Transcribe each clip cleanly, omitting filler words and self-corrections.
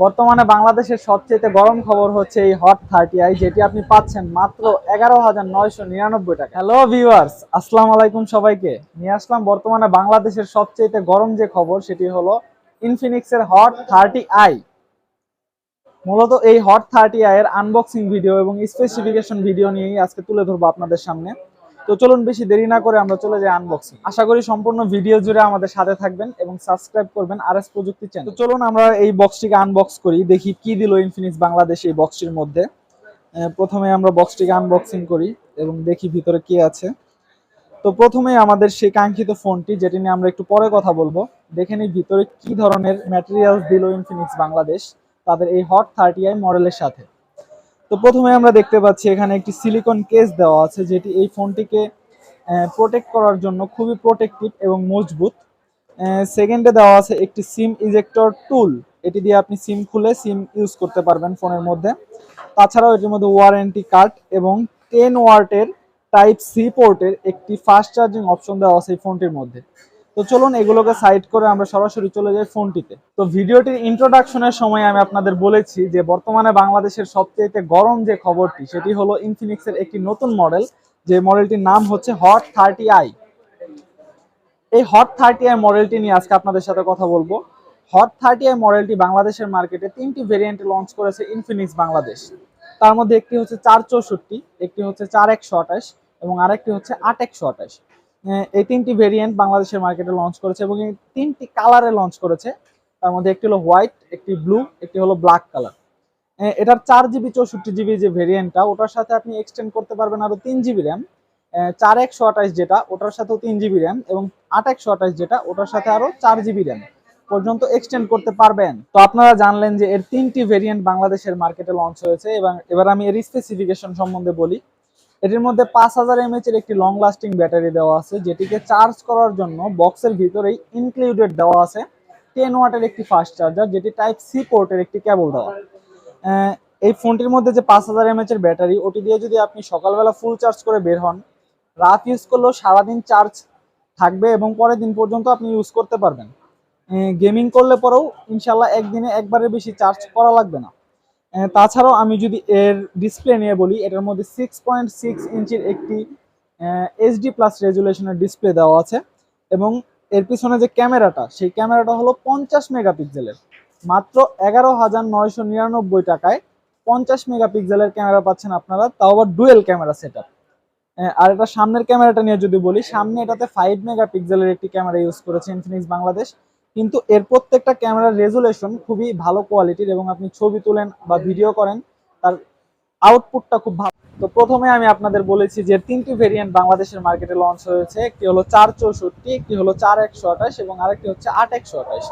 বর্তমানে বাংলাদেশের সবচেয়ে গরম খবর হচ্ছে এই হট 30i, যেটি আপনি পাচ্ছেন মাত্র 11,999 টাকা। হ্যালো ভিউয়ার্স, আসসালামু আলাইকুম সবাইকে। নিয়ে আসলাম বর্তমানে বাংলাদেশের সবচেয়ে গরম যে খবর, সেটি হলো ইনফিনিক্সের হট 30i। মূলত এই হট 30i এর আনবক্সিং ভিডিও এবং স্পেসিফিকেশন ভিডিও নিয়েই আজকে তুলে ধরবো আপনাদের সামনে। তো চলুন বেশি দেরি না করে আমরা চলে যাই আনবক্সিং। আশা করি সম্পূর্ণ ভিডিও জুড়ে আমাদের সাথে থাকবেন এবং সাবস্ক্রাইব করবেন আরএস প্রযুক্তি চ্যানেল। তো চলুন আমরা এই বক্সটিকে আনবক্স করি, দেখি কি দিল ইনফিনিক্স বাংলাদেশ এই বক্সটির মধ্যে। প্রথমে আমরা বক্সটিকে আনবক্সিং করি এবং দেখি ভিতরে কি আছে। তো প্রথমে আমাদের সেই কাঙ্ক্ষিত ফোনটি, যেটি নিয়ে আমরা একটু পরে কথা বলবো, দেখে নিই ভিতরে কি ধরনের ম্যাটেরিয়ালস দিল ইনফিনিক্স বাংলাদেশ তাদের এই হট 30i মডেলের সাথে। তো প্রথমে আমরা দেখতে পাচ্ছি এখানে একটি সিলিকন কেস দেওয়া আছে, যেটি এই ফোনটিকে প্রোটেক্ট করার জন্য খুবই প্রোটেক্টিভ এবং মজবুত। সেকেন্ডে দেওয়া আছে একটি সিম ইজেক্টর টুল, এটি দিয়ে আপনি সিম খুলে সিম ইউজ করতে পারবেন ফোনের মধ্যে। তাছাড়াও এটির মধ্যে ওয়ারেন্টি কার্ড এবং 10 ওয়াটের টাইপ সি পোর্টের একটি ফাস্ট চার্জিং অপশন দেওয়া আছে এই ফোনটির মধ্যে। তো চলুন এগুলোকে সাইড করে আমরা সরাসরি চলে যাই ফোনটিতে। তো ভিডিওটির ইন্ট্রোডাকশনের সময় আমি আপনাদের বলেছি যে বর্তমানে বাংলাদেশের সবচেয়ে গরম যে খবরটি, সেটি হলো ইনফিনিক্সের একটি নতুন মডেল, যে মডেলটির নাম হচ্ছে হট 30i। এই হট 30i মডেলটি নিয়ে আজকে আপনাদের সাথে কথা বলবো। হট 30i মডেলটি বাংলাদেশের মার্কেটে 3টি ভেরিয়েন্টে লঞ্চ করেছে ইনফিনিক্স বাংলাদেশ। তার মধ্যে একটি হচ্ছে 464, একটি হচ্ছে 4128 এবং আরেকটি হচ্ছে 8128। এই 3টি ভেরিয়েন্ট বাংলাদেশের মার্কেটে লঞ্চ করেছে এবং এই 3টি কালারে লঞ্চ করেছে। তার মধ্যে একটি হলো হোয়াইট, একটি ব্লু, একটি হলো ব্ল্যাক কালার। এটার 4GB 64GB যে ভেরিয়েন্টটা, ওটার সাথে আপনি এক্সটেন্ড করতে পারবেন আরো 3GB র্যাম। 4128 যেটা, ওটার সাথেও 3GB র্যাম, এবং 8128 যেটা, ওটার সাথে আরো 4GB র্যাম পর্যন্ত এক্সটেন্ড করতে পারবেন। তো আপনারা জানলেন যে এর 3টি ভেরিয়েন্ট বাংলাদেশের মার্কেটে লঞ্চ হয়েছে, এবং এবার আমি এর স্পেসিফিকেশন সম্বন্ধে বলি। এটির মধ্যে 5000 mAh এর একটি লং লাস্টিং ব্যাটারি দেওয়া আছে, যেটিকে চার্জ করার জন্য বক্সের ভিতরেই ইনক্লুডেড দেওয়া আছে 10 ওয়াটের একটি ফাস্ট চার্জার, যেটি টাইপ সি পোর্টের একটি কেবল দেওয়া। এই ফোনটির মধ্যে যে 5000 mAh এর ব্যাটারি, ওটি দিয়ে যদি আপনি সকালবেলা ফুল চার্জ করে বের হন, রাত ইউজ করলেও সারাদিন চার্জ থাকবে এবং পরের দিন পর্যন্ত আপনি ইউজ করতে পারবেন। গেমিং করলে পরেও ইনশাল্লাহ একদিনে একবারের বেশি চার্জ করা লাগবে না। তাছাড়াও আমি যদি এর ডিসপ্লে নিয়ে বলি, এটার মধ্যে 6.6 ইঞ্চির একটি এইচডি প্লাস রেজুলেশনের ডিসপ্লে দেওয়া আছে, এবং এর পিছনে যে ক্যামেরাটা, সেই ক্যামেরাটা হলো 50 মেগাপিক্সেলের। মাত্র 11,999 টাকায় 50 মেগাপিক্সেলের ক্যামেরা পাচ্ছেন আপনারা, তাও আবার ডুয়েল ক্যামেরা সেট আপ। আর এটা সামনের ক্যামেরাটা নিয়ে যদি বলি, সামনে এটাতে 5 মেগাপিক্সেলের একটি ক্যামেরা ইউজ করেছে ইনফিনিক্স বাংলাদেশ, কিন্তু এর প্রত্যেকটা ক্যামেরার রেজুলেশন খুবই ভালো কোয়ালিটির, এবং আপনি ছবি তুলেন বা ভিডিও করেন, তার আউটপুটটা খুব ভালো। তো প্রথমে আমি আপনাদের বলেছি যে 3টি ভেরিয়েন্ট বাংলাদেশের মার্কেটে লঞ্চ হয়েছে, একটি হলো 464, একটি হলো 4128 এবং আরেকটি হচ্ছে 8128।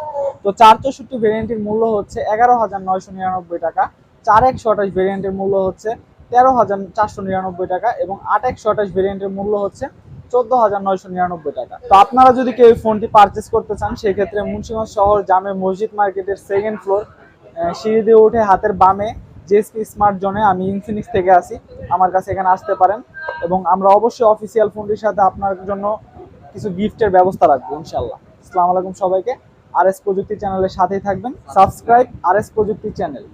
তো 464 ভেরিয়েন্টের মূল্য হচ্ছে 11,999 টাকা, 4128 ভেরিয়েন্টের মূল্য হচ্ছে 13,499 টাকা, এবং 8128 ভেরিয়েন্টের মূল্য হচ্ছে 14,999 টাকা। তো আপনারা যদি কেউ এই ফোনটি পারচেস করতে চান, সেক্ষেত্রে মুন্সিগঞ্জ শহর জামে মসজিদ মার্কেটের সেকেন্ড ফ্লোর, সিঁড়ি দিয়ে উঠে হাতের বামে জেএসপি স্মার্ট জোনে আমি ইনফিনিক্স থেকে আসি, আমার কাছে এখানে আসতে পারেন, এবং আমরা অবশ্যই অফিসিয়াল ফোনটির সাথে আপনার জন্য কিছু গিফটের ব্যবস্থা রাখবো ইনশাল্লাহ। আসসালামু আলাইকুম সবাইকে। আরএস প্রযুক্তি চ্যানেলের সাথেই থাকবেন, সাবস্ক্রাইব আরএস প্রযুক্তি চ্যানেল।